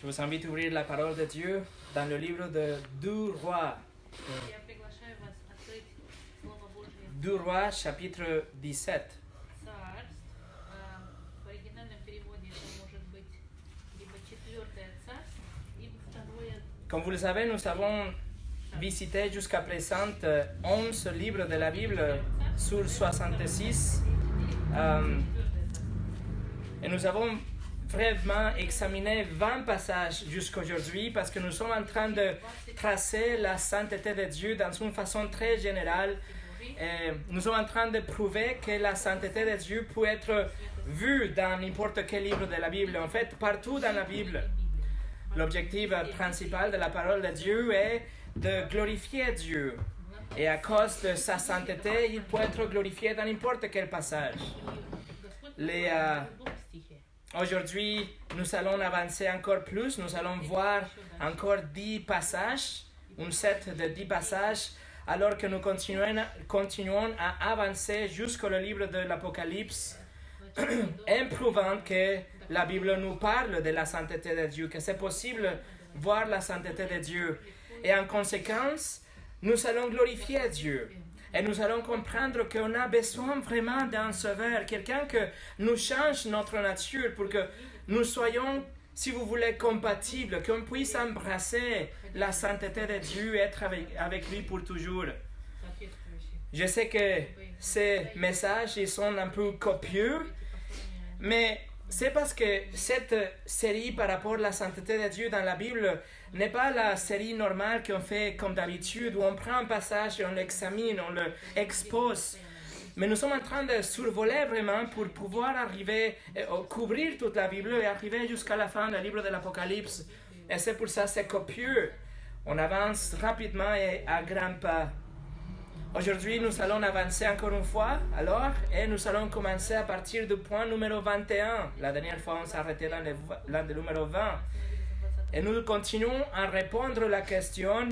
Je vous invite à ouvrir la parole de Dieu dans le livre de 2 Rois. 2 Rois, chapitre 17. Царств. В оригинальном переводе это может быть либо 4 царство, либо 2. Comme vous le savez, nous avons visité jusqu'à présent 11 livres de la Bible sur 66. Et nous avons vraiment examiné 20 passages jusqu'à aujourd'hui parce que nous sommes en train de tracer la sainteté de Dieu dans une façon très générale. Et nous sommes en train de prouver que la sainteté de Dieu peut être vue dans n'importe quel livre de la Bible. En fait, partout dans la Bible, l'objectif principal de la parole de Dieu est de glorifier Dieu. Et à cause de sa sainteté, il peut être glorifié dans n'importe quel passage. Aujourd'hui, nous allons avancer encore plus. Nous allons voir encore 10 passages, un set de 10 passages, alors que nous continuons à avancer jusqu'au livre de l'Apocalypse, en prouvant que la Bible nous parle de la sainteté de Dieu, que c'est possible de voir la sainteté de Dieu. Et en conséquence, nous allons glorifier Dieu. Et nous allons comprendre qu'on a besoin vraiment d'un sauveur, quelqu'un que nous change notre nature pour que nous soyons, si vous voulez, compatibles, qu'on puisse embrasser la sainteté de Dieu et être avec lui pour toujours. Je sais que ces messages ils sont un peu copieux, mais c'est parce que cette série par rapport à la sainteté de Dieu dans la Bible n'est pas la série normale qu'on fait comme d'habitude, où on prend un passage et on l'examine, on l'expose. Mais nous sommes en train de survoler vraiment pour pouvoir arriver, couvrir toute la Bible et arriver jusqu'à la fin du livre de l'Apocalypse. Et c'est pour ça que c'est copieux. On avance rapidement et à grands pas. Aujourd'hui, nous allons avancer encore une fois, alors, et nous allons commencer à partir du point numéro 21. La dernière fois, on s'est arrêté dans le numéro 20. Et nous continuons à répondre à la question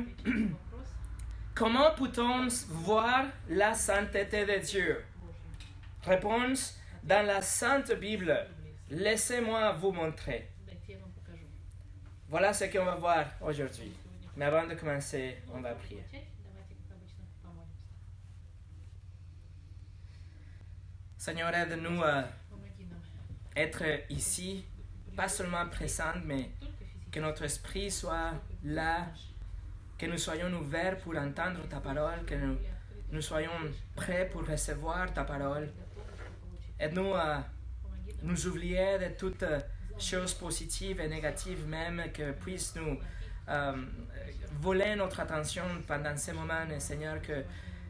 comment peut-on voir la sainteté de Dieu? Réponse dans la Sainte Bible. Laissez-moi vous montrer. Voilà ce qu'on va voir aujourd'hui. Mais avant de commencer, on va prier. Seigneur, aide-nous à être ici, pas seulement présent, mais que notre esprit soit là, que nous soyons ouverts pour entendre ta parole, que nous soyons prêts pour recevoir ta parole. Aide-nous à nous oublier de toutes choses positives et négatives même que puissent nous voler notre attention pendant ces moments. Et Seigneur, que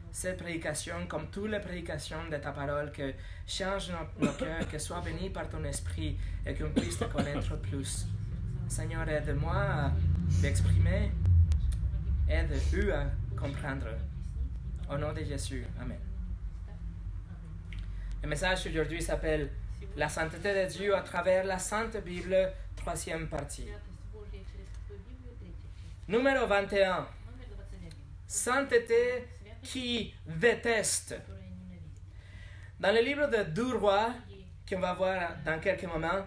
cette prédication, comme toutes les prédications de ta parole, que change nos cœurs, que soit béni par ton esprit et qu'on puisse te connaître plus. Seigneur, aide-moi à l'exprimer, aide-eux à comprendre. Au nom de Jésus, Amen. Le message aujourd'hui s'appelle « La sainteté de Dieu à travers la Sainte Bible », 3e partie. Numéro 21. Sainteté qui déteste. Dans le livre de 2 Rois, qu'on va voir dans quelques moments,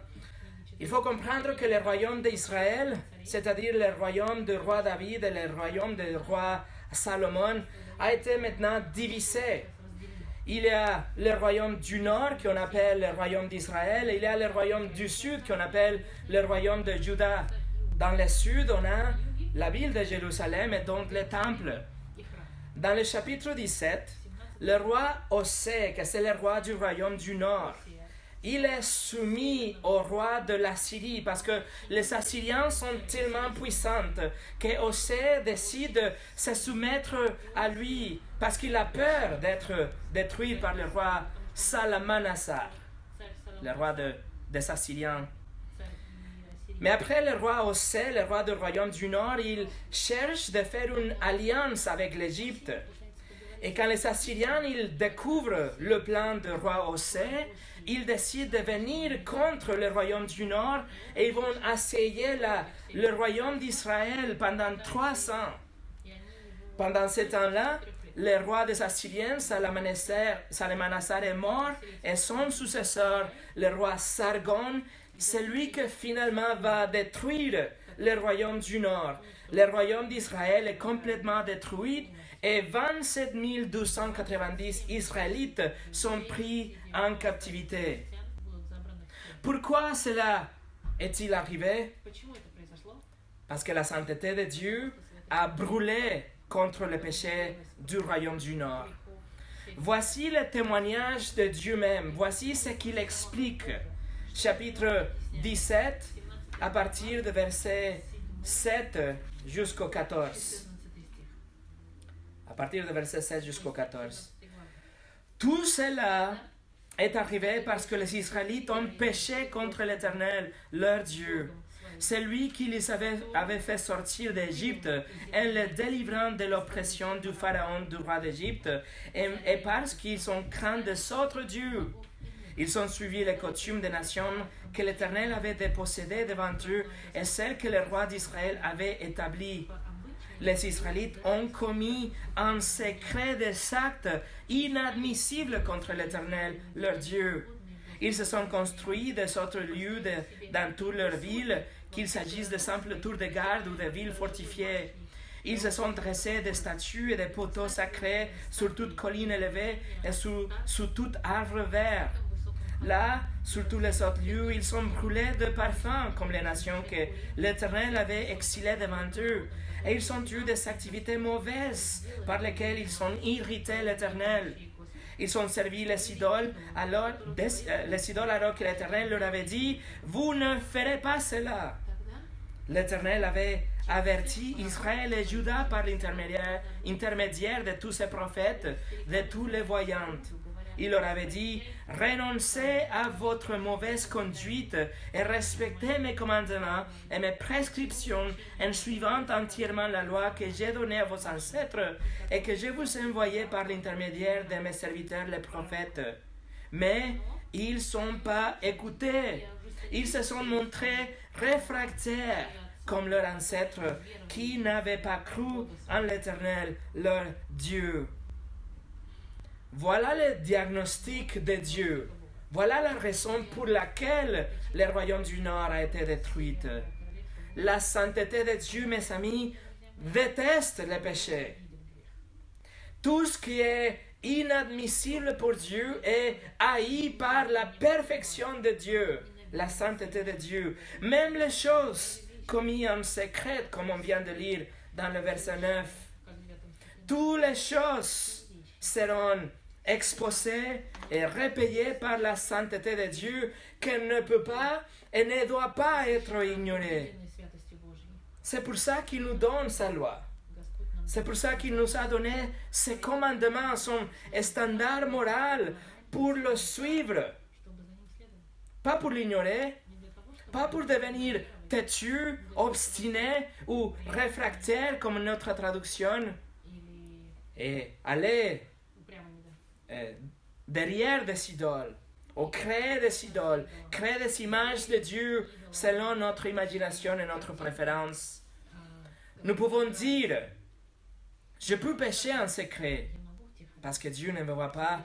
il faut comprendre que le royaume d'Israël, c'est-à-dire le royaume du roi David et le royaume du roi Salomon, a été maintenant divisé. Il y a le royaume du nord qu'on appelle le royaume d'Israël et il y a le royaume du sud qu'on appelle le royaume de Juda. Dans le sud, on a la ville de Jérusalem et donc le temple. Dans le chapitre 17, le roi Osée, que c'est le roi du royaume du nord, il est soumis au roi de l'Assyrie parce que les Assyriens sont tellement puissants que Osée décide de se soumettre à lui parce qu'il a peur d'être détruit par le roi Salmanassar, le roi des Assyriens. Mais après le roi Osée, le roi du royaume du nord, il cherche de faire une alliance avec l'Égypte. Et quand les Assyriens ils découvrent le plan du roi Osée, ils décident de venir contre le royaume du nord et ils vont assailler le royaume d'Israël pendant 3 ans. Pendant ce temps-là, le roi des Assyriens, Salmanassar, est mort et son successeur, le roi Sargon, c'est lui qui finalement va détruire le royaume du Nord. Le royaume d'Israël est complètement détruit et 27 290 Israélites sont pris en captivité. будут забраны в плен. Pourquoi cela est-il arrivé? Почему это произошло? Parce que la sainteté de Dieu a brûlé contre le péché du royaume du Nord. Voici le témoignage de Dieu même. Voici ce qu'il explique. Chapitre 17, à partir de verset 7 jusqu'au 14. 14 стих. À partir de verset 7 jusqu'au 14. 14 глава. Tout cela est arrivé parce que les Israélites ont péché contre l'Éternel, leur Dieu. C'est lui qui les avait fait sortir d'Égypte en les délivrant de l'oppression du Pharaon, du roi d'Égypte, et parce qu'ils ont craint des autres dieux. Ils ont suivi les coutumes des nations que l'Éternel avait dépossédées devant eux et celles que le roi d'Israël avait établies. Les Israélites ont commis en secret des actes inadmissibles contre l'Éternel, leur Dieu. Ils se sont construits des autres lieux dans toute leur ville, qu'il s'agisse de simples tours de garde ou de villes fortifiées. Ils se sont dressés des statues et des poteaux sacrés sur toute colline élevée et sous tout arbre vert. Là, sur tous les autres lieux, ils sont brûlés de parfums, comme les nations que l'Éternel avait exilées devant eux. Et ils ont eu des activités mauvaises par lesquelles ils ont irrité l'Éternel. Ils ont servi les idoles alors que l'Éternel leur avait dit « Vous ne ferez pas cela ». L'Éternel avait averti Israël et Juda par l'intermédiaire de tous ses prophètes, de tous les voyants. Il leur avait dit « Renoncez à votre mauvaise conduite et respectez mes commandements et mes prescriptions en suivant entièrement la loi que j'ai donnée à vos ancêtres et que je vous ai envoyée par l'intermédiaire de mes serviteurs les prophètes. Mais ils ne sont pas écoutés. Ils se sont montrés réfractaires comme leurs ancêtres qui n'avaient pas cru en l'Éternel, leur Dieu. » Voilà le diagnostic de Dieu. Voilà la raison pour laquelle le royaume du Nord a été détruit. La sainteté de Dieu, mes amis, déteste le péché. Tout ce qui est inadmissible pour Dieu est haï par la perfection de Dieu, la sainteté de Dieu. Même les choses commises en secret, comme on vient de lire dans le verset 9. Toutes les choses seront exposées et repayées par la sainteté de Dieu, qu'elle ne peut pas et ne doit pas être ignorée. C'est pour ça qu'il nous donne sa loi. C'est pour ça qu'il nous a donné ses commandements, son standard moral pour le suivre. Pas pour l'ignorer, pas pour devenir têtu, obstiné ou réfractaire comme notre traduction et aller derrière des idoles ou créer des idoles, créer des images de Dieu selon notre imagination et notre préférence. Nous pouvons dire, je peux pécher en secret parce que Dieu ne me voit pas.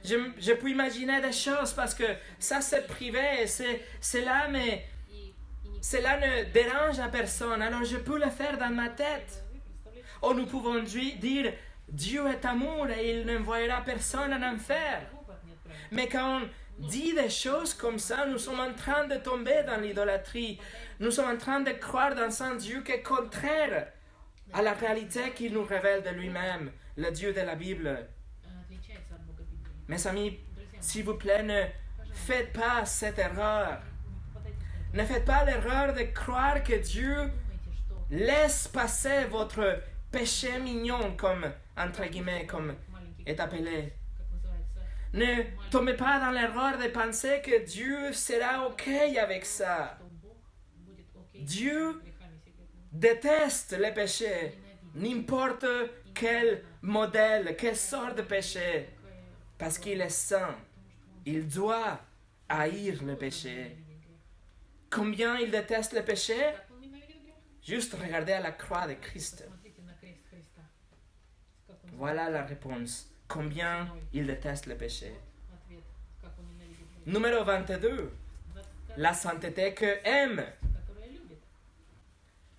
Je peux imaginer des choses parce que ça c'est privé, cela ne dérange à personne, alors je peux le faire dans ma tête. Ou nous pouvons dire, Dieu est amour et il n'envoyera personne en enfer. Mais quand on dit des choses comme ça, nous sommes en train de tomber dans l'idolâtrie. Nous sommes en train de croire dans un Dieu qui est contraire à la réalité qu'il nous révèle de lui-même, le Dieu de la Bible. Mes amis, s'il vous plaît, ne faites pas cette erreur. Ne faites pas l'erreur de croire que Dieu laisse passer votre péché mignon, comme, entre guillemets, comme est appelé. Ne tombez pas dans l'erreur de penser que Dieu sera OK avec ça. Dieu déteste les péchés, n'importe quel modèle, quelle sorte de péché, parce qu'il est saint. Il doit haïr le péché. Combien il déteste le péché? Juste regardez à la croix de Christ. Voilà la réponse. Combien il déteste le péché. Numéro 22. La sainteté que aime.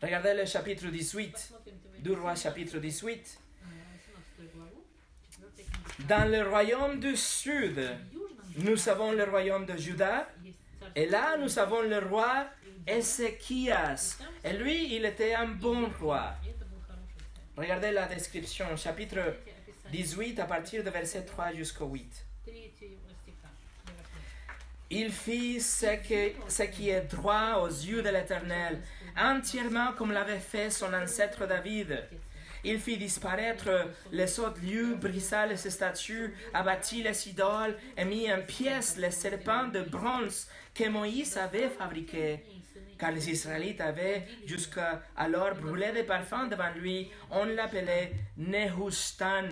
Regardez le chapitre 18 Посмотрим du roi, chapitre 18. 18 главу, 4 книга. Dans le royaume du sud, В южном nous avons le royaume de Juda. есть царство Et là, nous avons le roi Иудея, Ézéchias. Et lui, il était un bon roi. и это был хороший царь. Regardez la description, chapitre Смотрите описание 18 à partir de verset 3 jusqu'au 8. 3 стиха. Il fit ce qui est droit aux yeux de l'Éternel, entièrement comme l'avait fait son ancêtre David. Il fit disparaître les autres lieux, brisa les statues, abattit les idoles et mit en pièces les serpents de bronze que Moïse avait fabriqués. Car les Israélites avaient jusqu'à alors brûlé des parfums devant lui, on l'appelait Nehushtan.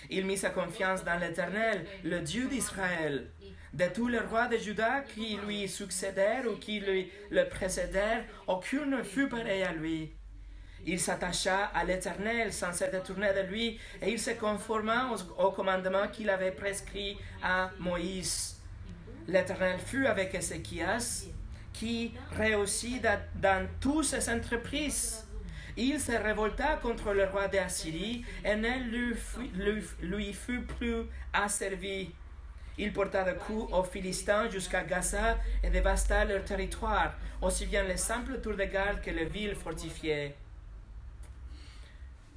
Il mit sa confiance dans l'Éternel, le Dieu d'Israël. De tous les rois de Juda qui lui succédèrent ou qui le précédèrent, aucun ne fut pareil à lui. Il s'attacha à l'Éternel sans se détourner de lui, et il se conforma au commandement qu'il avait prescrit à Moïse. L'Éternel fut avec Ézéchias, qui réussit dans toutes ses entreprises. Il se révolta contre le roi d'Assyrie et ne lui fut plus asservi. Il porta des coups aux Philistins jusqu'à Gaza et dévasta leur territoire, aussi bien les simples tours de garde que les villes fortifiées.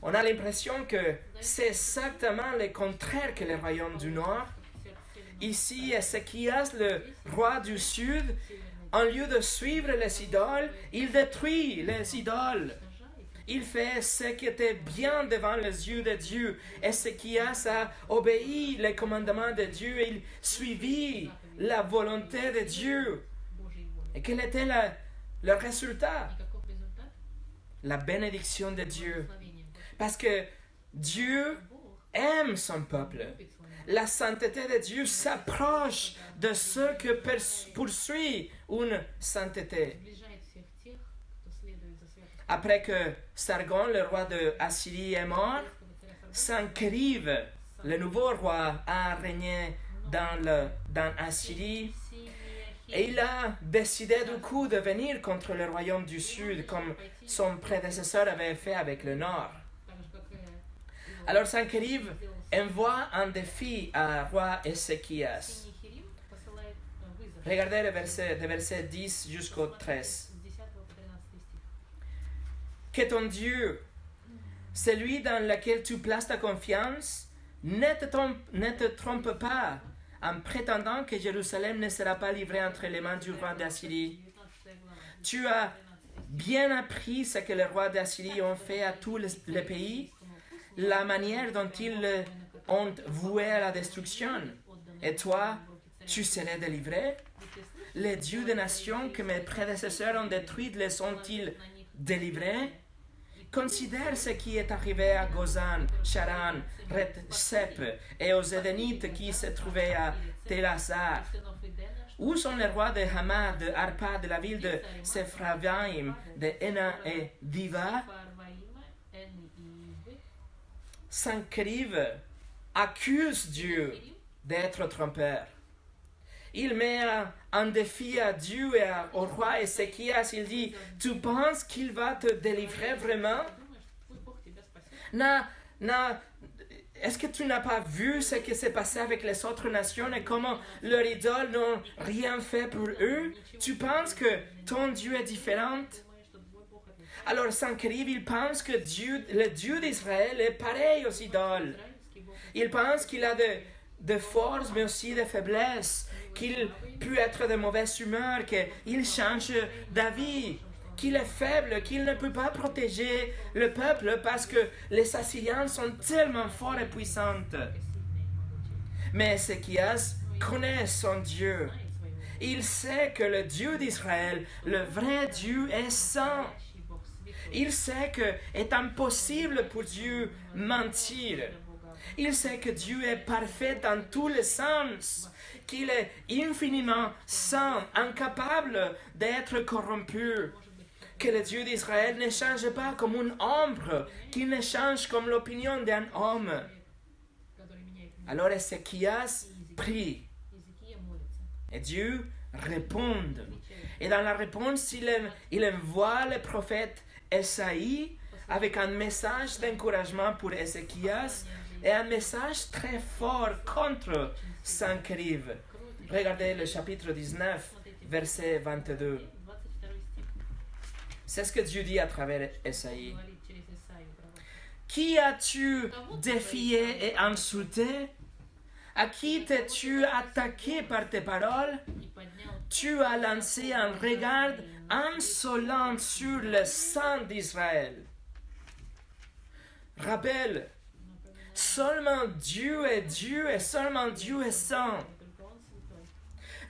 On a l'impression que c'est exactement le contraire que le royaume du Nord. Ici, Ézéchias, le roi du Sud, en lieu de suivre les idoles, il détruit les idoles. Il fait ce qui était bien devant les yeux de Dieu. Ézéchias a obéi les commandements de Dieu et il suivit la volonté de Dieu. Et quel était le résultat? И каков результат? La bénédiction de Dieu. Благословение Божье. Parce que Dieu Бог aime son peuple. любит свой народ. La sainteté de Dieu s'approche de ceux qui poursuivent une sainteté. Сближает всех тех, кто следует за святостью. Après que Sargon, le roi de Assyrie, est mort, Sancheriv, le nouveau roi, a régné dans Assyrie. Et il a décidé du coup de venir contre le royaume du Sud, comme son prédécesseur avait fait avec le Nord. Так же, как и Alors Sancheriv envoie un défi à roi Ézéchias. Синихирим посылает вызов. Regardez le verset, de verset 10 jusqu'au 13. С 10 по 13 стих. Que ton Dieu, celui dans lequel tu places ta confiance, ne te trompe pas en prétendant que Jérusalem ne sera pas livrée entre les mains du roi d'Assyrie. 19 глава. Tu as bien appris ce que les rois d'Assyrie ont fait à tous les pays, la manière dont ils ont voué à la destruction. Et toi, tu serais délivré? Les dieux des nations que mes prédécesseurs ont détruites les ont-ils délivrés? Considère ce qui est arrivé à Gozan, Charan, Retsep et aux Édénites qui se trouvaient à Télassar. Où sont les rois de Hamath, de Arpa, de la ville de Sepharvaim, de Héna et d'Iva? Sancheriv accuse Dieu d'être trompeur. Il met un défi à Dieu et au roi Ézéchias. Il dit, tu penses qu'il va te délivrer vraiment? Est-ce que tu n'as pas vu ce qui s'est passé avec les autres nations et comment leurs idoles n'ont rien fait pour eux? Tu penses que ton Dieu est différent? Alors Sancheriv, il pense que le Dieu d'Israël est pareil aux idoles. Il pense qu'il a de force mais aussi de faiblesse, qu'il peut être de mauvaise humeur, qu'il change d'avis, qu'il est faible, qu'il ne peut pas protéger le peuple parce que les Assyriens sont tellement forts et puissants. Mais Ézéchias connaît son Dieu. Il sait que le Dieu d'Israël, le vrai Dieu, est saint. Il sait que est impossible pour Dieu mentir. Il sait que Dieu est parfait dans tous les sens, qu'il est infiniment saint, incapable d'être corrompu, que le Dieu d'Israël ne change pas comme une ombre, qu'il ne change comme l'opinion d'un homme. Alors Ézéchias prie et Dieu répond. Et dans la réponse, il envoie le prophète Esaïe avec un message d'encouragement pour Ézéchias et un message très fort contre Sancheriv. Regardez le chapitre 19, verset 22. 22 стих. C'est ce que Dieu dit à travers Esaïe. Говорит через Исаию пророка. Qui as-tu défié et insulté? À qui t'es-tu attaqué par tes paroles? И поднял Tu as lancé un regard insolent sur le sang d'Israël. Rappelle, seulement Dieu est Dieu et seulement Dieu est saint. только он святой.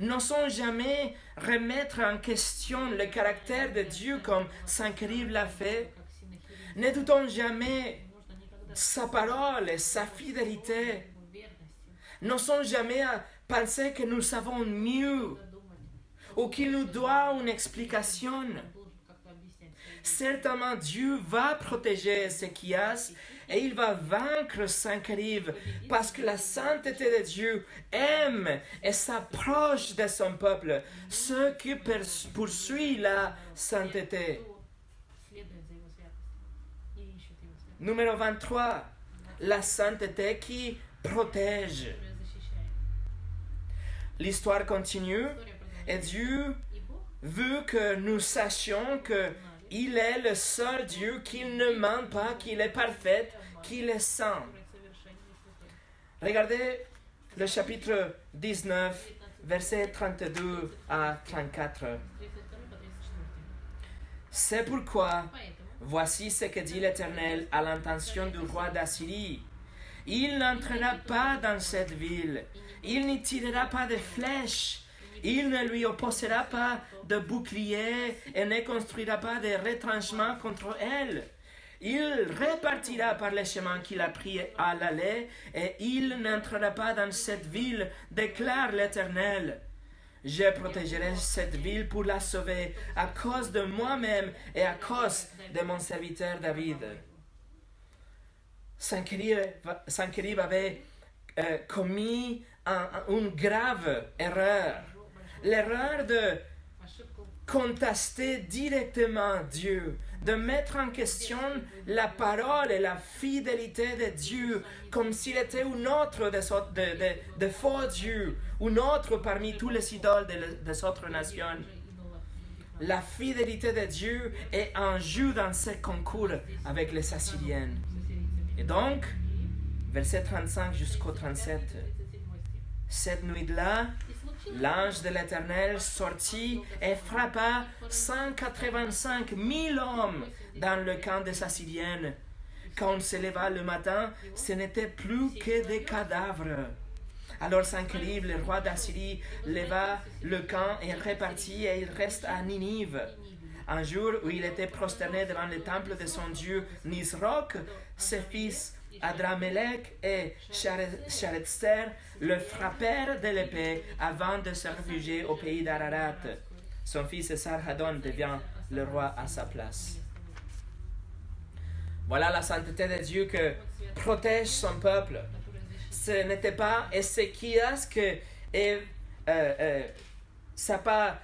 N'osons jamais remettre en question le caractère de Dieu comme Sancheriv l'a fait. Как Синахирим. Ne doutons jamais Не нужно никогда sa parole et sa fidélité. его верности. N'osons jamais penser que nous savons mieux Думать, ou qu'il nous doit une explication. он должен как-то объяснять свои Certainement Dieu va protéger Ézéchias et il va vaincre Sancheriv parce que la sainteté de Dieu aime et s'approche de son peuple, ceux qui poursuivent la sainteté. кто следует за его святостью и ищет его святость, Numéro 23, la sainteté qui protège. которая защищает. L'histoire continue История et продолжается. Dieu И Бог veut que nous sachions que il est le seul Dieu, qu'il ne ment pas, qu'il est parfait, qu'il est saint. который совершенен и святой. Regardez le chapitre 19, versets 32 à 34. 32 по 34. C'est pourquoi, Поэтому voici ce que dit l'Éternel à l'intention du roi d'Assyrie. Il n'entrera pas dans cette ville, il n'y tirera pas de flèches, il ne lui opposera pas de bouclier et ne construira pas de retranchements contre elle. Il repartira par les chemins qu'il a pris à l'aller et il n'entrera pas dans cette ville, déclare l'Éternel. Je protégerai cette ville pour la sauver à cause de moi-même et à cause de mon serviteur David. Sancheriv avait commis une grave erreur. L'erreur de ошибку contester directement Dieu, de mettre en question la parole et la fidélité de Dieu comme s'il était un autre de faux dieux, un autre parmi tous les idoles des autres nations. уже идолов других народов. La fidélité de Dieu est en jeu dans ce concours avec les Assyriens. С ассирийцами. Et donc, verset 35 jusqu'au 37, 37 стих. cette nuit-là, И случилось, l'ange de l'Éternel sortit et frappa 185 000 hommes dans le camp des Assyriens. Quand on se leva le matin, ce n'était plus que des cadavres. Alors Sancheriv, le roi d'Assyrie, leva le camp et repartit et il reste à Ninive. Un jour où il était prosterné devant le temple de son dieu Nisroch, ses fils Adramélec et Sharezer le frappèrent de l'épée avant de se réfugier au pays d'Ararat. Son fils Esarhaddon devient le roi à sa place. Voilà la sainteté de Dieu que protège son peuple. который защищает. Ce n'était pas Ézéchias que ça n'a pas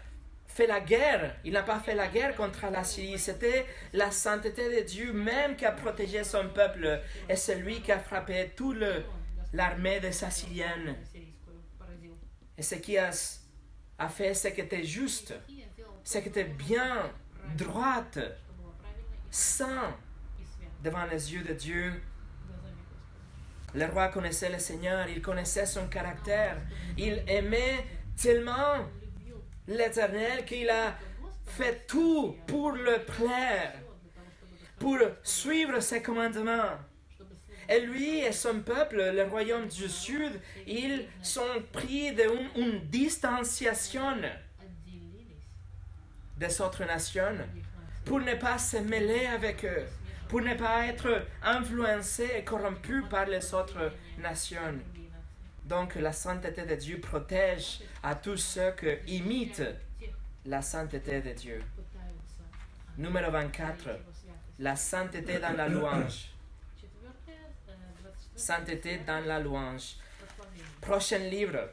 fait la guerre. Il n'a pas fait la guerre contre la Syrie. C'était la sainteté de Dieu même qui a protégé son peuple. Et c'est lui qui a frappé toute l'armée des Assyriens. Ассирийскую поразил. Ézéchias a fait ce qui était juste, И сделал ce qui était bien, droite, что было правильно saint и свято devant les yeux de Dieu. глазами Господа. Le roi connaissait le Seigneur, il connaissait son caractère. Il aimait tellement Он любил l'Éternel qu'il a Господа fait tout pour le plaire, всё для того, чтобы pour suivre ses commandements. чтобы следовать Et lui et son peuple, le royaume du Sud, ils sont pris d'une distanciation отделились des autres nations от других наций. pour ne pas se mêler avec eux, pour ne pas être influencés et corrompus par les autres nations. Другие нации. Donc la sainteté de Dieu protège à tous ceux qui imitent Тех la sainteté de Dieu. пытаются Numéro 24, его святость. la sainteté dans la louange. Четвертое, 24 Sainteté dans la louange. прославление. Prochain livre,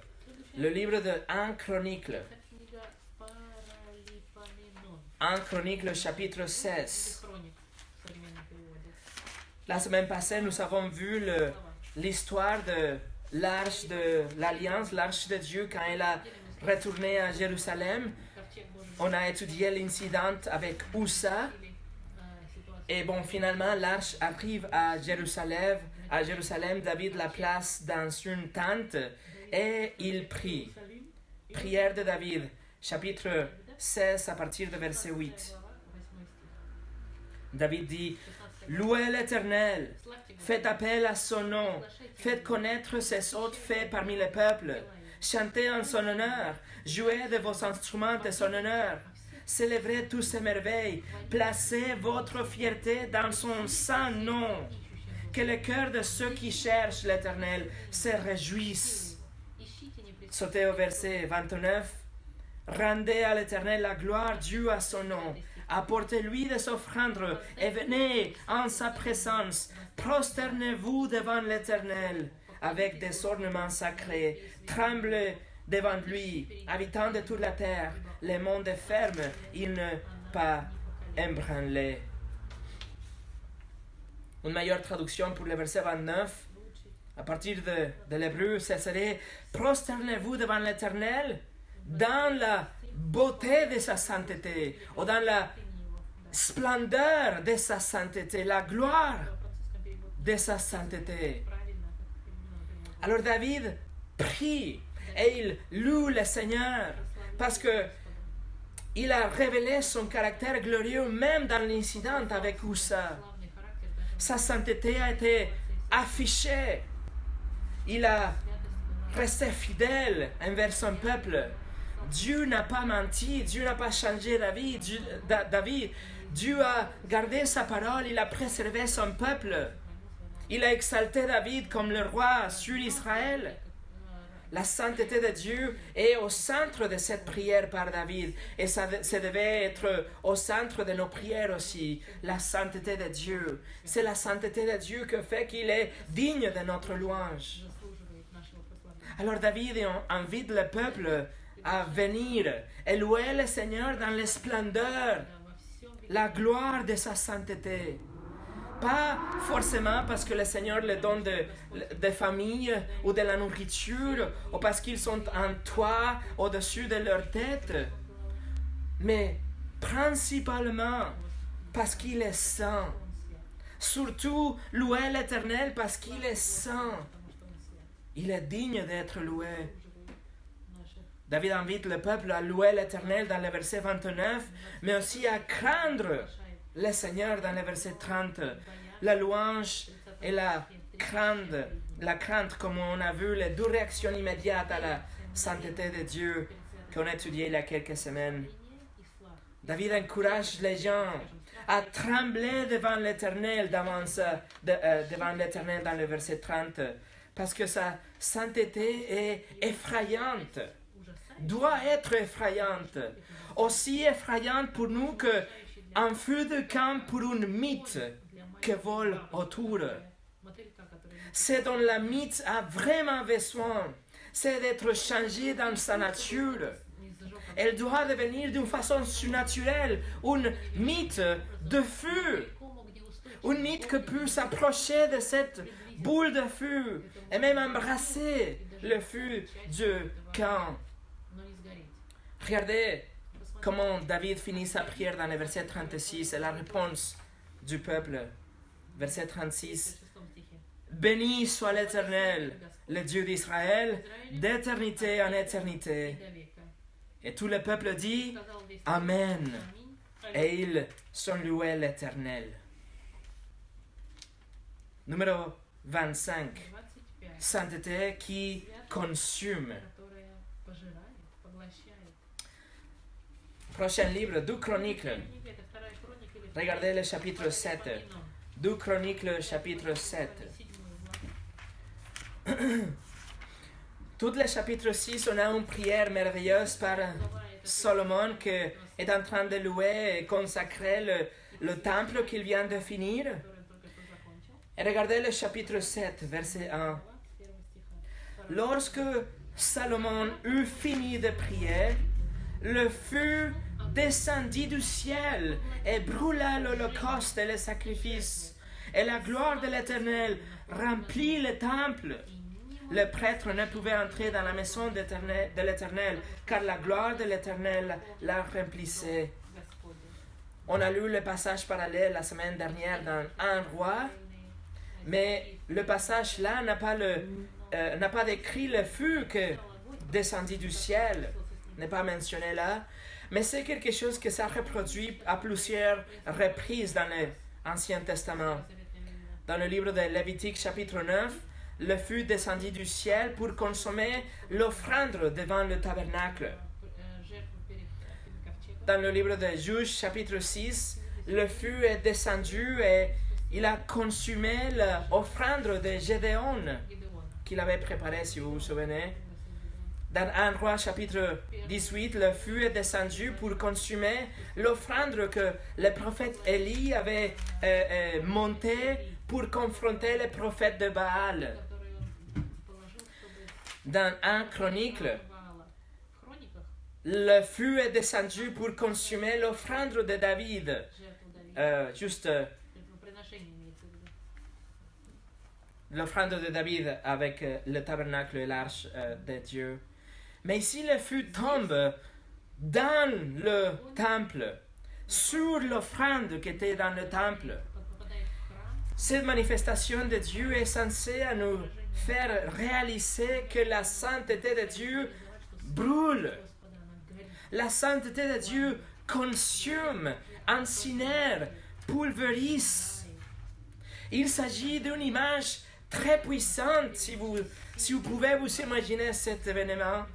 le livre de 1 Chronique. Это книга Паралипоменон. 1 Chronique, chapitre 16. Хроник. La semaine passée, nous avons vu l'histoire de l'arche de l'Alliance, l'arche de Dieu, quand elle a retourné à Jérusalem. Ковчег Божий On a étudié l'incident avec Ussa. или ситуацию. Et bon, finalement, l'arche arrive à Jérusalem. À Jérusalem, David la place dans une tente et il prie. Prière de David, chapitre 16 à partir de verset 8. Глава, 8 стих. David dit, 16 Louez l'Éternel, Славьте faites appel à son nom, faites connaître ses hautes faits parmi les peuples, chantez en son honneur, jouez de vos instruments de son honneur, célébrez tous ses merveilles, placez votre fierté dans son saint nom, que le cœur de ceux qui cherchent l'Éternel se réjouisse. Ищите непрестанно. Sautez au verset 29. Rendez à l'Éternel la gloire due à son nom. Apportez-lui des offrandes et venez en sa présence. Prosternez-vous devant l'Éternel avec des ornements sacrés. Tremblez devant lui, habitants de toute la terre. Le monde est ferme, il ne pas ébranlé. Une meilleure traduction pour le verset 29, à partir de l'hébreu, ce serait « Prosternez-vous devant l'Éternel dans la beauté de sa sainteté, ou dans la splendeur de sa sainteté, la gloire de sa sainteté. » Alors David prie et il loue le Seigneur parce que il a révélé son caractère glorieux même dans l'incident avec Ussa. Sa sainteté a été affichée. Il a resté fidèle envers son peuple. Dieu n'a pas menti, Dieu n'a pas changé David. Dieu a gardé sa parole, il a préservé son peuple. Il a exalté David comme le roi sur Israël. La sainteté de Dieu est au centre de cette prière par David. Et ça devait être au centre de nos prières aussi. La sainteté de Dieu. C'est la sainteté de Dieu qui fait qu'il est digne de notre louange. Alors David invite le peuple à venir et louer le Seigneur dans la splendeur, la gloire de sa sainteté. Pas forcément parce que le Seigneur leur donne des familles ou de la nourriture ou parce qu'ils sont en toit au-dessus de leur tête, mais principalement parce qu'il est saint. Surtout louer l'Éternel parce qu'il est saint. Il est digne d'être loué. David invite le peuple à louer l'Éternel dans le verset 29, mais aussi à craindre le Seigneur dans le verset 30. La louange et la crainte, comme on a vu, les deux réactions immédiates à la sainteté de Dieu qu'on a étudié il y a quelques semaines. David encourage les gens à trembler devant l'Éternel dans le verset 30, parce que sa sainteté est effrayante, doit être effrayante, aussi effrayante pour nous qu'un feu de camp pour une mythe qui vole autour. Ce dont la mythe a vraiment besoin, c'est d'être changée dans sa nature. Elle doit devenir d'une façon surnaturelle une mythe de feu. Une mythe qui peut s'approcher de cette boule de feu et même embrasser le feu du camp. Regardez comment David finit sa prière dans le verset 36 et la réponse du peuple. Verset 36. Béni soit l'Éternel, le Dieu d'Israël, d'éternité en éternité. Et tout le peuple dit Amen. Et ils sont loués l'Éternel. Numéro 25. Sainteté qui consume. Prochain livre, 2 Chroniques. Regardez le chapitre 7. 2 Chroniques, chapitre 7. Tout le chapitre 6, on a une prière merveilleuse par Salomon qui est en train de louer et consacrer le temple qu'il vient de finir. Et regardez le chapitre 7, verset 1. Lorsque Salomon eut fini de prier, le feu descendit du ciel et brûla l'holocauste et les sacrifices. et la gloire de l'Éternel remplit le temple. Le prêtre ne pouvait entrer dans la maison de l'Éternel, car la gloire de l'Éternel la remplissait. On a lu le passage parallèle la semaine dernière dans 1 Roi, mais le passage là n'a pas décrit le feu que descendit du ciel, n'est pas mentionné là, mais c'est quelque chose que ça reproduit à plusieurs reprises dans l'Ancien Testament. Dans le livre de Lévitique chapitre 9, le feu descendit du ciel pour consommer l'offrande devant le tabernacle. Dans le livre de Juges chapitre 6, le feu est descendu et il a consumé l'offrande de Gédéon qu'il avait préparée, si vous vous souvenez. Dans 1 Roi chapitre 18, le feu est descendu pour consumer l'offrande que le prophète Élie avait montée pour confronter les prophètes de Baal. Dans 1 Chronique, le feu est descendu pour consumer l'offrande de David. L'offrande de David avec le tabernacle et l'arche de Dieu. Mais ici, le feu tombe dans le temple, sur l'offrande qui était dans le temple. Cette manifestation de Dieu est censée nous faire réaliser que la sainteté de Dieu brûle. La sainteté de Dieu consume, incinère, pulvérise. Il s'agit d'une image très puissante, si vous pouvez vous imaginer cet événement.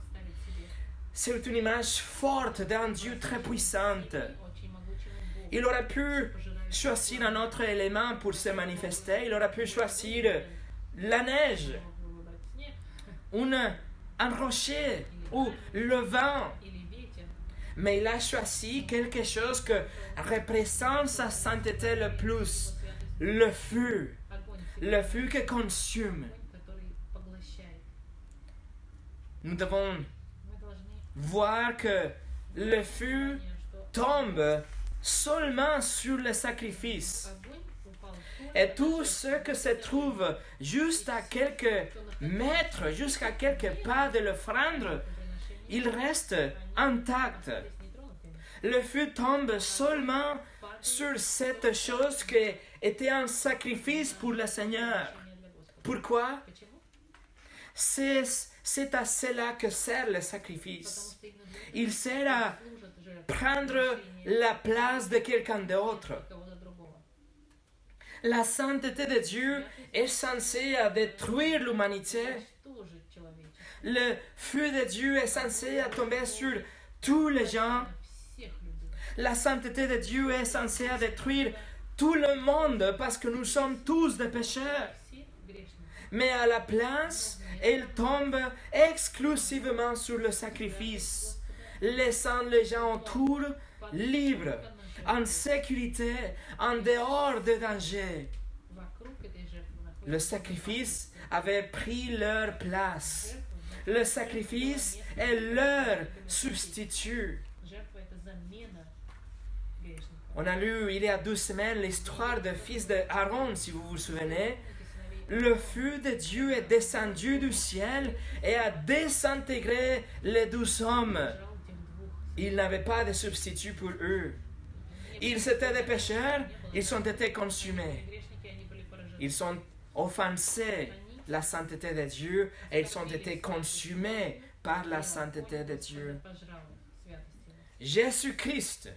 C'est une image forte d'un Dieu très puissant. Il aurait pu choisir un autre élément pour se manifester. Il aurait pu choisir la neige, un rocher ou le vent. Mais il a choisi quelque chose que représente sa sainteté le plus, le feu qui consume. Nous devons voir que le feu tombe seulement sur le sacrifice. Et tout ce que se trouve juste à quelques mètres, jusqu'à quelques pas de l'offrande, il reste intact. Le feu tombe seulement sur cette chose qui était un sacrifice pour le Seigneur. Pourquoi? C'est à cela que sert le sacrifice. Il sert à prendre la place de quelqu'un d'autre. La sainteté de Dieu est censée détruire l'humanité. Le feu de Dieu est censé tomber sur tous les gens. La sainteté de Dieu est censée détruire tout le monde parce que nous sommes tous des pécheurs. Mais à la place, elle tombe exclusivement sur le sacrifice, laissant les gens autour libres, en sécurité, en dehors de danger. Le sacrifice avait pris leur place. Le sacrifice est leur substitut. On a lu il y a 2 semaines l'histoire du fils d'Aaron, si vous vous souvenez. Le feu de Dieu est descendu du ciel et a désintégré les 12 hommes. Il n'avait pas de substitut pour eux. Ils étaient des pécheurs, ils ont été consumés. Ils ont offensé la sainteté de Dieu et ils ont été consumés par la sainteté de Dieu. Jésus-Christ,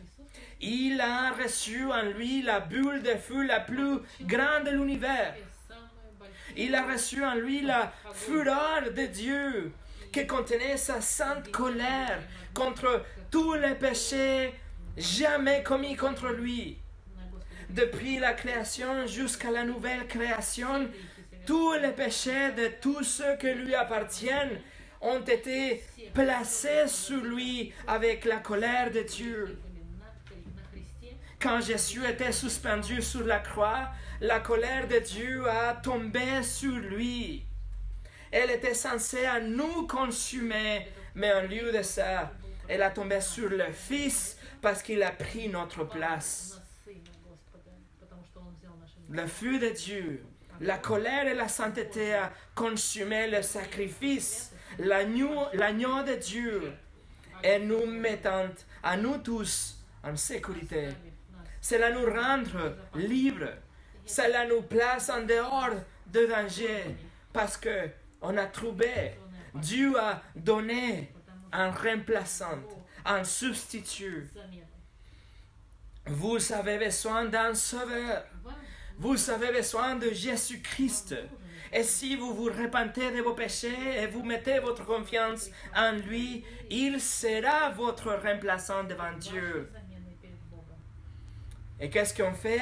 il a reçu en lui la bulle de feu la plus grande de l'univers. Il a reçu en lui la fureur de Dieu qui contenait sa sainte colère contre tous les péchés jamais commis contre lui. Depuis la création jusqu'à la nouvelle création, tous les péchés de tous ceux qui lui appartiennent ont été placés sur lui avec la colère de Dieu. Quand Jésus était suspendu sur la croix, la colère de Dieu a tombé sur lui. Elle était censée nous consumer, mais en lieu de ça, elle a tombé sur le Fils parce qu'il a pris notre place. le feu de Dieu, la colère et la sainteté a consumé le sacrifice, l'agneau de Dieu, et nous mettant à nous tous en sécurité. Cela nous rend libres. Cela nous place en dehors de danger parce que on a trouvé. Dieu a donné un remplaçant, un substitut. Vous avez besoin d'un sauveur. Vous avez besoin de Jésus-Christ. Et si vous vous repentez de vos péchés et vous mettez votre confiance en lui, il sera votre remplaçant devant Dieu. Et qu'est-ce qu'on fait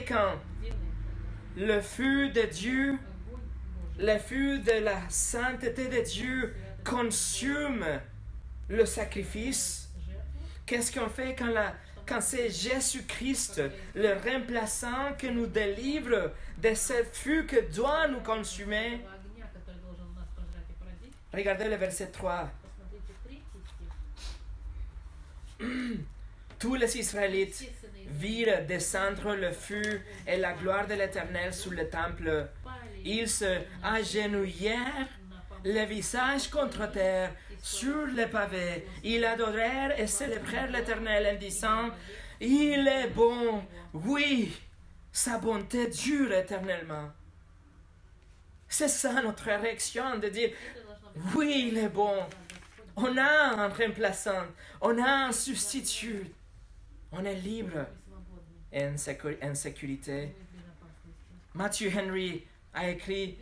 quand le feu de Dieu, le feu de la sainteté de Dieu consume le sacrifice? Qu'est-ce qu'on fait quand c'est Jésus-Christ, le remplaçant, qui nous délivre de ce feu que doit nous consumer? Regardez le verset 3. Tous les Israélites virent descendre le feu et la gloire de l'Éternel sur le temple. Ils se agenouillèrent, le visage contre terre, sur les pavés. Ils adorèrent et célébrèrent l'Éternel en disant: il est bon, oui, sa bonté dure éternellement. C'est ça notre réaction, de dire: oui, il est bon. On a un remplaçant, on a un substitut. On est libre et en sécurité. Matthew Henry a écrit: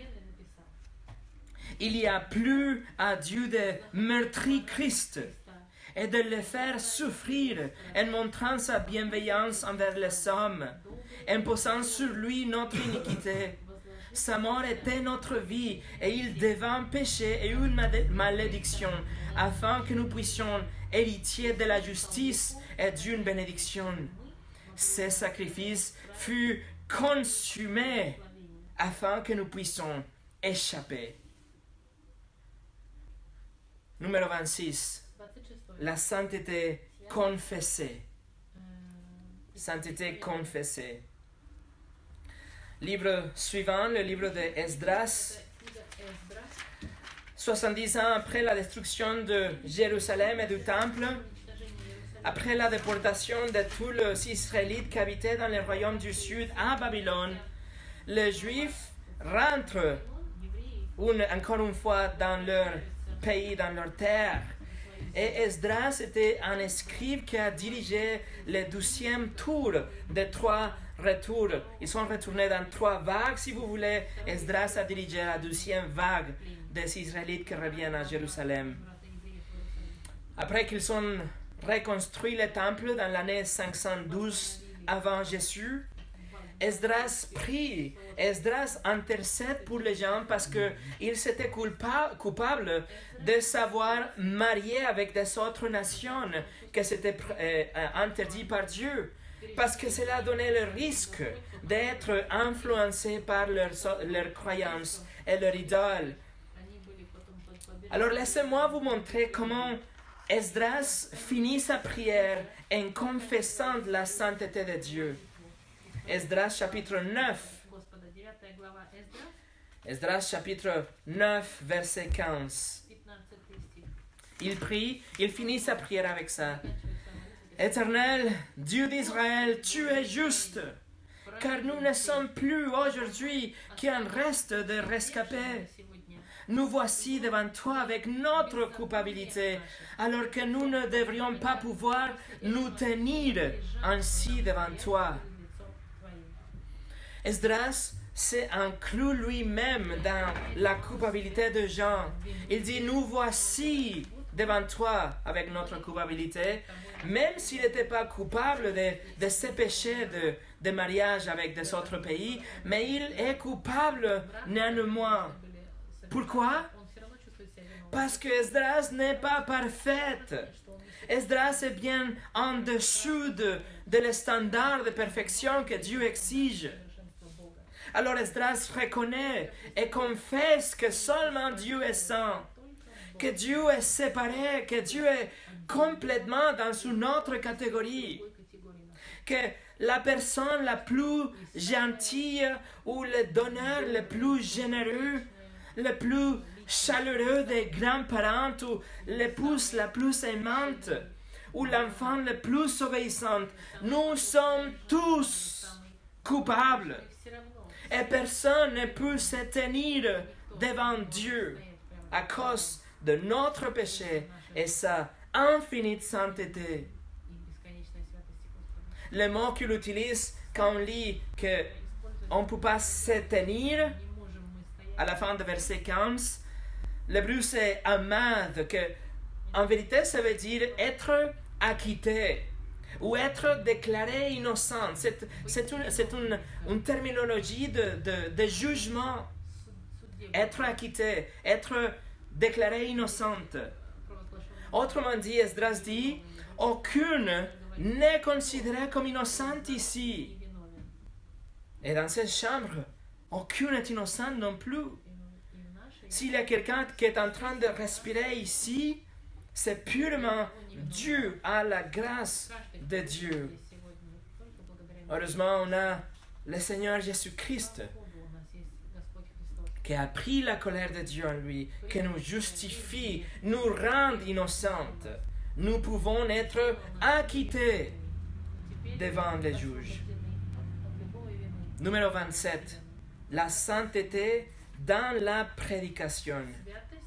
il y a plus à Dieu de meurtrir Christ et de le faire souffrir en montrant sa bienveillance envers les hommes, en posant sur lui notre iniquité. Sa mort était notre vie et il devint péché et une malédiction, afin que nous puissions héritiers de la justice et d'une bénédiction. Ce sacrifice fut consumé afin que nous puissions échapper. Numéro 26. La sainteté confessée. Sainteté confessée. Livre suivant, le livre de Esdras. 70 ans après la destruction de Jérusalem et du temple, après la déportation de tous les Israélites qui habitaient dans le royaume du sud à Babylone, les Juifs rentrent encore une fois dans leur pays, dans leur terre. Et Esdras était un scribe qui a dirigé le 12e tour des 3 retours. Ils sont retournés dans 3 vagues, si vous voulez. Esdras a dirigé la 12e vague des Israélites qui reviennent à Jérusalem. Après qu'ils ont reconstruit le temple dans l'année 512 avant Jésus, Esdras prie, Esdras intercède pour les gens parce qu'ils étaient coupables de savoir marier avec des autres nations, que c'était interdit par Dieu, parce que cela donnait le risque d'être influencés par leurs croyances et leurs idoles. Alors laissez-moi vous montrer comment Esdras finit sa prière en confessant la sainteté de Dieu. Esdras chapitre 9. Esdras chapitre 9, verset 15. Il prie, il finit sa prière avec ça. Éternel, Dieu d'Israël, tu es juste, car nous ne sommes plus aujourd'hui qu'un reste de rescapés. Nous voici devant toi avec notre culpabilité, alors que nous ne devrions pas pouvoir nous tenir ainsi devant toi. Esdras s'est inclus lui-même dans la culpabilité de Jean. Il dit: nous voici devant toi avec notre culpabilité, même s'il n'était pas coupable de ses péchés de mariage avec des autres pays, mais il est coupable néanmoins. Pourquoi? Parce que Esdras n'est pas parfaite. Esdras est bien en dessous de les standards de perfection que Dieu exige. Alors Esdras reconnaît et confesse que seulement Dieu est saint, que Dieu est séparé, que Dieu est complètement dans une autre catégorie, que la personne la plus gentille ou le donneur le plus généreux, le plus chaleureux des grands-parents ou l'épouse la plus aimante ou l'enfant le plus obéissant. Nous sommes tous coupables Все равно et personne ne peut se tenir devant Dieu à cause de notre péché et sa infinie sainteté. и бесконечной святости Господа. Le mot qu'il utilise quand on lit qu'on ne peut pas se tenir, Не можем мы стоять. à la fin de verset 15, l'hébreu c'est amad, que en vérité ça veut dire être acquitté ou être déclaré innocent. C'est une terminologie de jugement. Судеб Être acquitté, être déclaré innocente. провозглашенный Autrement dit, Esdras dit, aucune n'est considérée comme innocente ici. невиновен. Et dans cette chambre, aucune n'est innocente non plus. И в нашей S'il y a quelqu'un qui est en train de respirer ici, c'est purement dû à la grâce каждый, de кто Dieu. здесь сегодня, только благодаря Богу. Heureusement, on a le Seigneur Jésus-Christ Слава Богу, у нас есть Господь Христос, qui a pris la colère de Dieu en lui, qui nous justifie, nous rend innocentes. Nous pouvons être acquittés Теперь devant les juges. освобождены от любой вины. Numéro 27. La sainteté dans la prédication. Святость.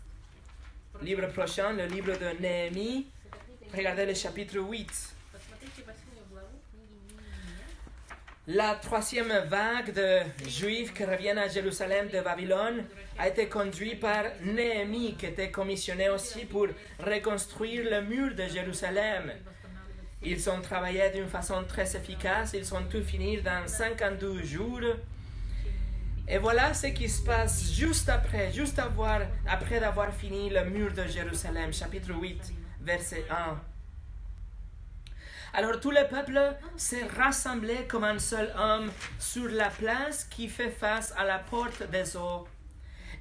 Livre prochain, le livre de Néhémie. Это книга Regardez le chapitre 8. Посмотрите 8 главу книги Неемия. La troisième vague de Juifs qui reviennent à Jérusalem de Babylone a été conduite par Néhémie, qui était commissionné aussi pour reconstruire le mur de Jérusalem. Ils ont travaillé d'une façon très efficace, ils ont tout fini dans 52 jours. Et voilà ce qui se passe juste après d'avoir fini le mur de Jérusalem, chapitre 8, verset 1. Alors tout le peuple s'est rassemblé comme un seul homme sur la place qui fait face à la porte des eaux.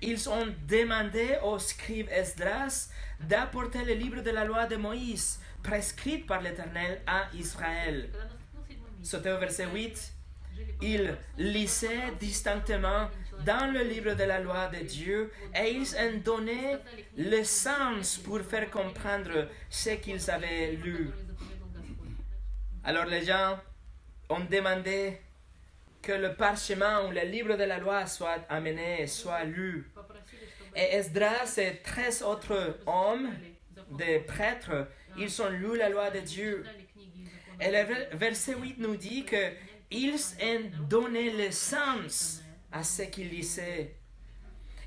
Ils ont demandé au scribe Esdras d'apporter le livre de la loi de Moïse, prescrite par l'Éternel à Israël. Когда наступил 7-й месяц, Sauté au verset 8, жили по ils lisaient distinctement dans le livre de la loi de Dieu et ils en donnaient le sens pour faire comprendre ce qu'ils avaient lu. который заповедал Господь. Alors les gens ont demandé que le parchemin ou le livre de la loi soit amené, soit lu. Попросили, чтобы Et Esdras et 13 autres hommes, закон des prêtres, ils ont lu la loi de Dieu. читали книги и законы. Et le verset 8 nous dit que ils ont donné le sens à ce qu'ils lisaient.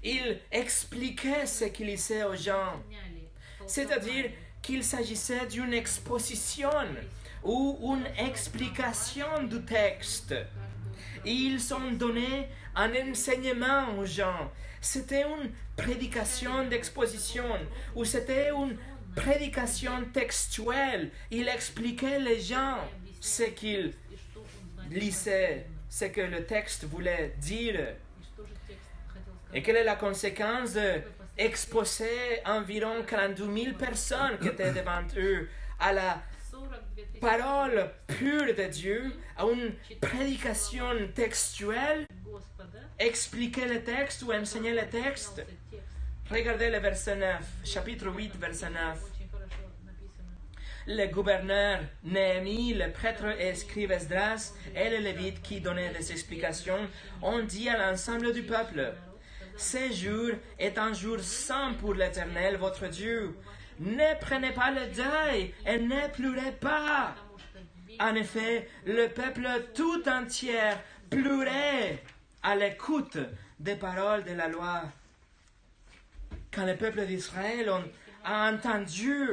Ils expliquaient ce qu'ils lisaient aux gens. Поняли, C'est-à-dire qu'il s'agissait d'une exposition ou une explication du texte. Ils ont donné un enseignement aux gens. C'était une prédication d'exposition ou c'était une prédication textuelle. Il expliquait les gens ce qu'ils и что он значит, lisaient, ce que le texte voulait dire. и что же текст хотел сказать. Et quelle est la conséquence d'exposer environ 42 000 personnes qui étaient devant eux à la 42 000 parole pure de Dieu, à une prédication textuelle, Господа, expliquer le texte ou enseigner le texte? понимался текст. Regardez le verset 9, chapitre 8, verset 9. Очень хорошо написано. Le gouverneur Néhémie, le prêtre et scribe Esdras et les Lévites qui donnaient des explications ont dit à l'ensemble du peuple: ce jour est un jour saint pour l'Éternel, votre Dieu. Ne prenez pas le deuil et ne pleurez pas. Потому что весь En effet, le peuple tout entier pleurait à l'écoute des paroles de la loi. Quand le peuple d'Israël a entendu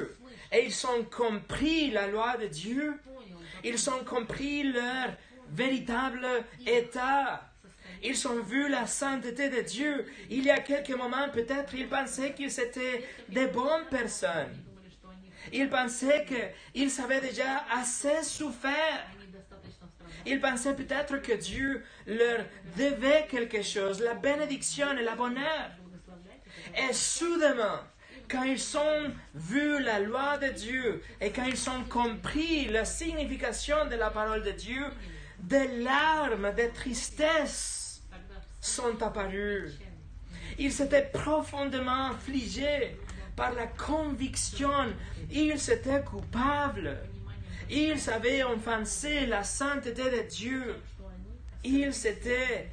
et ils ont compris la loi de Dieu, понял, ils ont compris leur véritable état. Ils ont vu la sainteté de Dieu. Il y a quelques moments, peut-être, ils pensaient qu'ils étaient des bonnes personnes. думали, что они Ils pensaient qu'ils avaient déjà assez souffert. достаточно страдали. Ils pensaient peut-être que Dieu leur devait quelque chose, la bénédiction et la bonheur. Благословлять это Et soudainement, quand ils ont vu la loi de Dieu et quand ils ont compris la signification de la parole de Dieu, des larmes de tristesse тогда sont apparues. отчаяние. Ils étaient profondément affligés par la conviction. Ils étaient coupables. Понимание, Ils avaient offensé la sainteté de Dieu. что они Ils étaient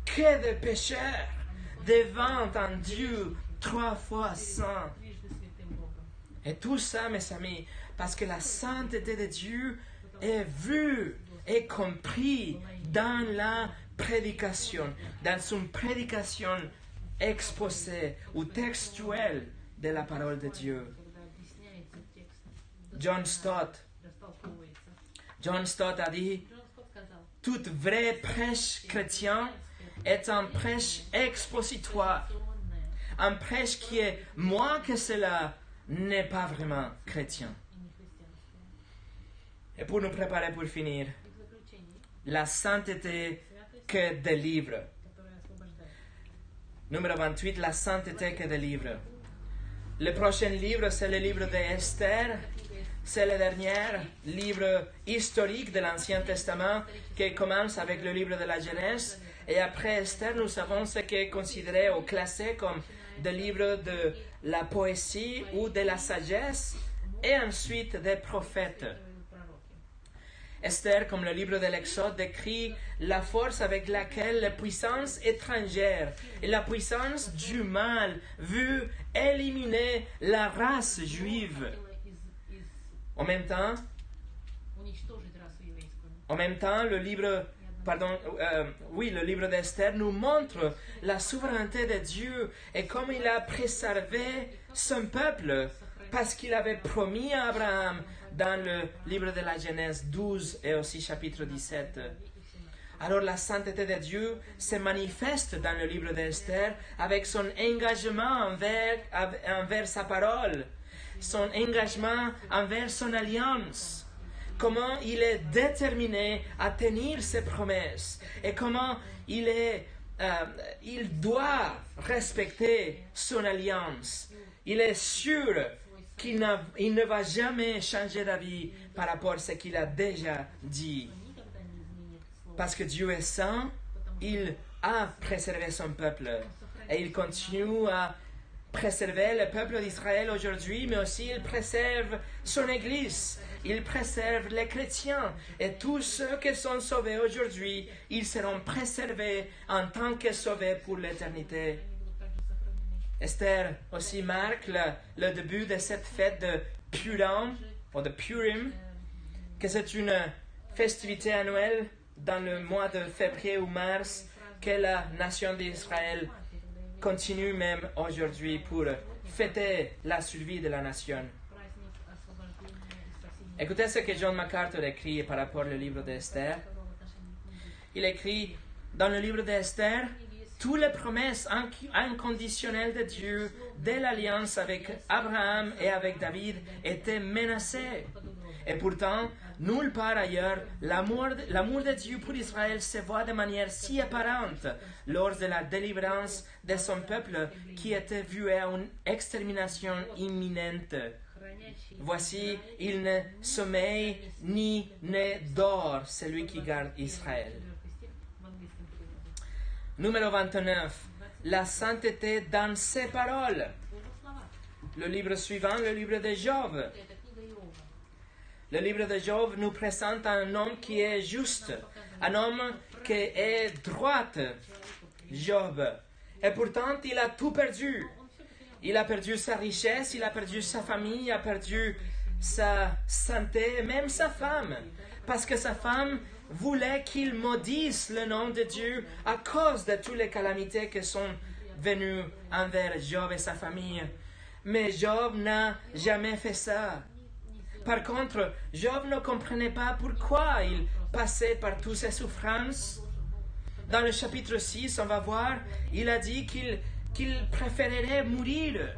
que des pécheurs devant un Dieu 3 fois saint. трижды святым Богом. Et tout ça, mes amis, parce que la sainteté de Dieu est vue et comprise dans la prédication, dans une prédication exposée ou textuelle de la parole de Dieu. Когда объясняется текст, John Stott, растолковывается. a dit, Джон Скотт сказал, toute vraie prêche chrétienne est un prêche expositoire, «Информационное un prêche qui est moins que cela n'est pas vraiment chrétien. и не христианское». Et pour nous préparer pour finir, И в заключение, la sainteté святость, que délivre. которая освобождает. Numéro 28, la sainteté que délivre. Le prochain livre, c'est le livre d'Esther. Книга из C'est le dernier livre historique de l'Ancien Testament qui commence avec le livre de la Genèse. Et après Esther, nous avons ce qui est considéré ou classé comme des livres de la poésie ou de la sagesse, et ensuite des prophètes. пророки. Esther, comme le livre de l'Exode, décrit la force avec laquelle les puissances étrangères et la puissance du mal veulent éliminer la race juive. Хотела из En même temps, уничтожить расу еврейскую. le livre d'Esther nous montre la souveraineté de Dieu et comme il a préservé son peuple parce qu'il avait promis à Abraham dans le livre de la Genèse 12 et aussi chapitre 17. Alors la sainteté de Dieu se manifeste dans le livre d'Esther avec son engagement envers sa parole, son engagement envers son alliance. Comment il est déterminé à tenir ses promesses et comment il doit respecter son alliance. Il est sûr qu'il ne va jamais changer d'avis par rapport à ce qu'il a déjà dit. Никогда не изменит слово. Parce que Dieu est saint, il a préservé son peuple et il continue à préserver le peuple d'Israël aujourd'hui, mais aussi il préserve son Église, il préserve les chrétiens et tous ceux qui sont sauvés aujourd'hui, ils seront préservés en tant que sauvés pour l'éternité. Они будут также сохранены. Esther aussi marque le début de cette fête de Purim, ou de Purim, que c'est une festivité annuelle dans le mois de février ou mars que la nation d'Israël continue même aujourd'hui pour fêter la survie de la nation. Праздник освобождения и спасения. Écoutez ce que John MacArthur écrit par rapport au livre d'Esther. Сказал в отношении книги. Il écrit dans le livre d'Esther, toutes les promesses inconditionnelles de Dieu de l'alliance avec Abraham et avec David étaient menacées. Et pourtant, nulle part ailleurs, l'amour de Dieu pour Israël se voit de manière si apparente lors de la délivrance de son peuple qui était voué à une extermination imminente. Хранящий Voici, il ne sommeille ni ne dort celui qui garde Israël. 4 стих в английском переводе. Numéro 29. La sainteté dans ses paroles. В его словах. Le livre suivant, le livre de Job. Это книга Иова. Le livre de Job nous présente un homme qui est juste, un homme qui est droit, Job. Et pourtant, il a tout perdu. Он все потерял. Il a perdu sa richesse, il a perdu sa famille, il a perdu sa santé, même sa femme. Parce que sa femme voulait qu'il maudisse le nom de Dieu à cause de toutes les calamités qui sont venues envers Job et sa famille. Mais Job n'a jamais fait ça. Par contre, Job ne comprenait pas pourquoi il passait par toutes ces souffrances. Dans le chapitre 6, on va voir, il a dit qu'il préférerait mourir.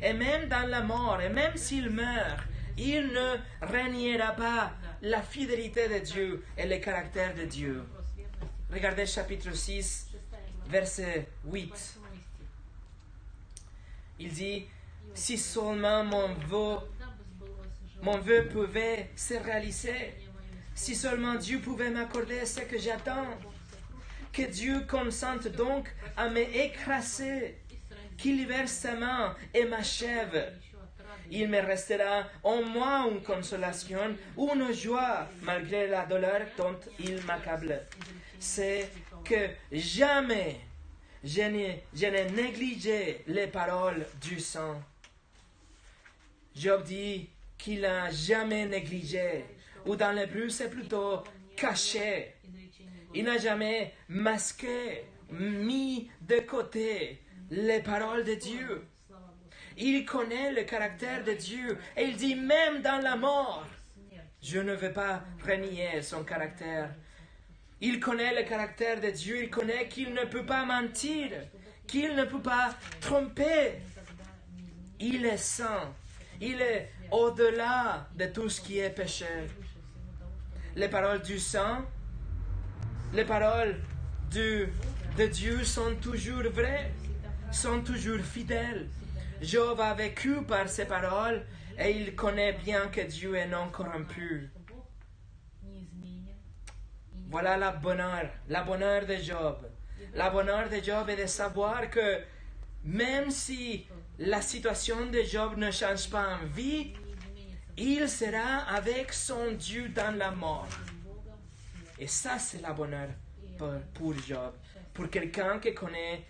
Et même dans la mort, et même s'il meurt, il ne reniera pas la fidélité de Dieu et le caractère de Dieu. Regardez chapitre 6, verset 8. Il dit, si seulement mon vœu pouvait se réaliser, Si seulement Dieu pouvait m'accorder ce que j'attends. Que Dieu consente donc à m'écraser, qu'il libère sa main et m'achève. Il me restera en moi une consolation, une joie, malgré la douleur dont il m'accable. C'est que jamais je n'ai négligé les paroles du sang. Job dit qu'il n'a jamais négligé, ou dans l'hébreu c'est plutôt caché. Il n'a jamais masqué, mis de côté les paroles de Dieu. Il connaît le caractère de Dieu et il dit même dans la mort, je ne veux pas renier son caractère. Il connaît le caractère de Dieu, il connaît qu'il ne peut pas mentir, qu'il ne peut pas tromper. Il est saint, il est au-delà de tout ce qui est péché. Les paroles du sang, les paroles de Dieu sont toujours vraies, sont toujours fidèles. Job a vécu par ces paroles et il connaît bien que Dieu est non corrompu. Voilà la bonheur de Job. La bonheur de Job est de savoir que même si la situation de Job ne change pas en vie, il sera avec son Dieu dans la mort. Et ça, c'est la bonheur pour Job. Pour quelqu'un qui connaît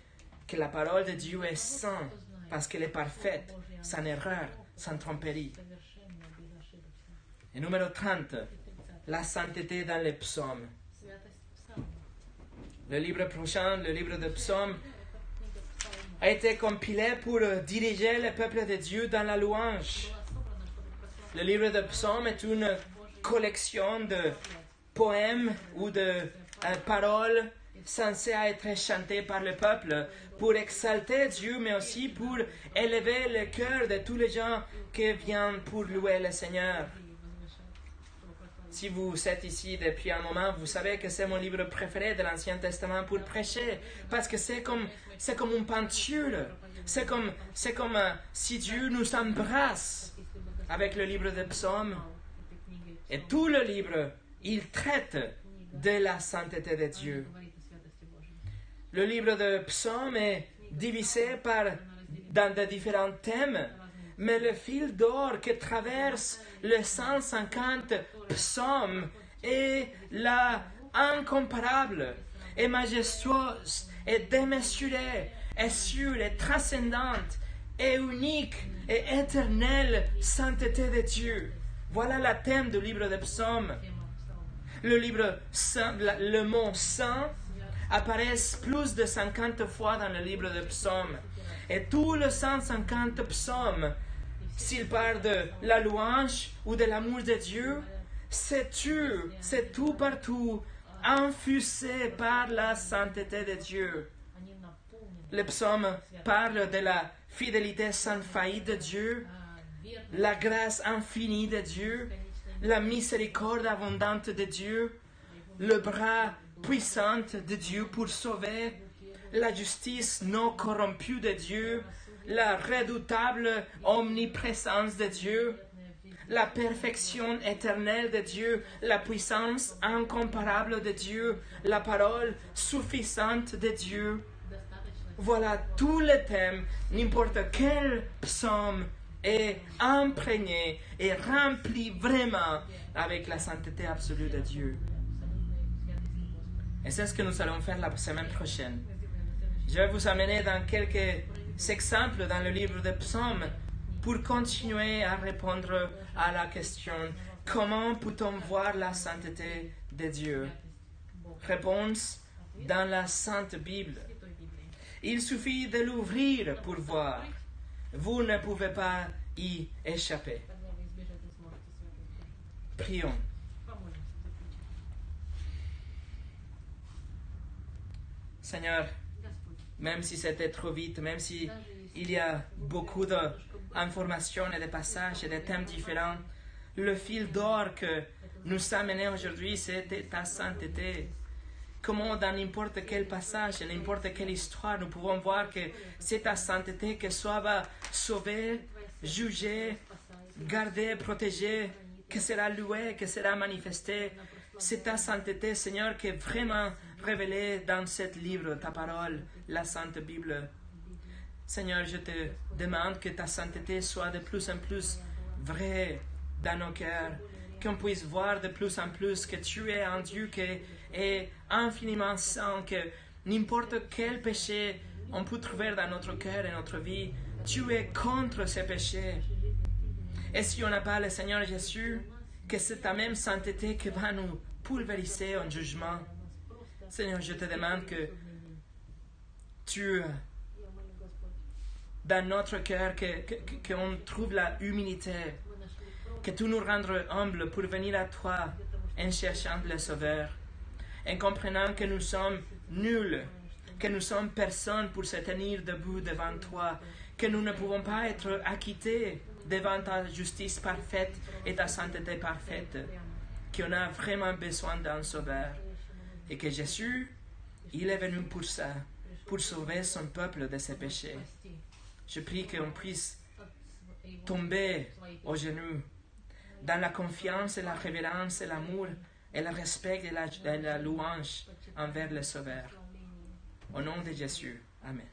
que la parole de Dieu est sainte, parce qu'elle est parfaite, sans erreur, sans tromperie. Et numéro 30, la sainteté dans les psaumes. Le livre prochain, le livre de psaumes, a été compilé pour diriger le peuple de Dieu dans la louange. Le livre de psaumes est une collection de poèmes ou de paroles censées être chantées par le peuple pour exalter Dieu, mais aussi pour élever le cœur de tous les gens qui viennent pour louer le Seigneur. Si vous êtes ici depuis un moment, vous savez que c'est mon livre préféré de l'Ancien Testament pour prêcher, parce que c'est comme une peinture, c'est comme si Dieu nous embrasse avec le livre de psaumes. Et tout le livre, il traite de la sainteté de Dieu. Le livre de psaumes est divisé dans de différents thèmes, mais le fil d'or qui traverse les 150 psaumes est la incomparable et majestueuse et démesurée et sûre et transcendante et unique et éternelle sainteté de Dieu. Voilà le thème du livre de psaumes. Le mot saint apparaît plus de 50 fois dans le livre de psaumes. Et tous les 150 psaumes, s'ils parlent de la louange ou de l'amour de Dieu, c'est tout partout infusé par la sainteté de Dieu. Les psaumes parlent de la fidélité sans faillite de Dieu, la grâce infinie de Dieu, la miséricorde abondante de Dieu, le bras puissant de Dieu pour sauver, la justice non corrompue de Dieu, la redoutable omniprésence de Dieu, la perfection éternelle de Dieu, la puissance incomparable de Dieu, la parole suffisante de Dieu. Voilà tous les thèmes, n'importe quel psaume est imprégné et rempli vraiment avec la sainteté absolue de Dieu. Et c'est ce que nous allons faire la semaine prochaine. Je vais vous amener dans quelques exemples dans le livre de psaumes pour continuer à répondre à la question « Comment peut-on voir la sainteté de Dieu ?» Réponse dans la Sainte Bible. Il suffit de l'ouvrir pour voir. Vous ne pouvez pas y échapper. Prions. Seigneur, même si c'était trop vite, même si il y a beaucoup d'informations et de passages et de thèmes différents, le fil d'or que nous a mené aujourd'hui, c'était ta sainteté. Comment dans n'importe quel passage, dans n'importe quelle histoire, nous pouvons voir que c'est ta sainteté qui soit sauvée, jugée, gardée, protégée, que sera loué, que sera manifesté. C'est ta sainteté, Seigneur, qui est vraiment révélée dans ce livre, ta parole, la Sainte Bible. Seigneur, je te demande que ta sainteté soit de plus en plus vraie dans nos cœurs, qu'on puisse voir de plus en plus que tu es un Dieu qui est infiniment saint, que n'importe quel péché on peut trouver dans notre cœur et notre vie, tu es contre ces péchés. Et si on n'a pas le Seigneur Jésus, que c'est ta même sainteté qui va nous pulvériser en jugement. Seigneur, je te demande que tu, dans notre cœur, qu'on trouve la humilité, que tu nous rendes humbles pour venir à toi en cherchant le Sauveur, en comprenant que nous sommes nuls, que nous sommes personne pour se tenir debout devant toi, que nous ne pouvons pas être acquittés devant ta justice parfaite et ta sainteté parfaite, qu'on a vraiment besoin d'un Sauveur, et que Jésus, il est venu pour ça, pour sauver son peuple de ses péchés. Je prie qu'on puisse tomber aux genoux dans la confiance et la révérence et l'amour et le respect et la louange envers le Sauveur. Au nom de Jésus. Amen.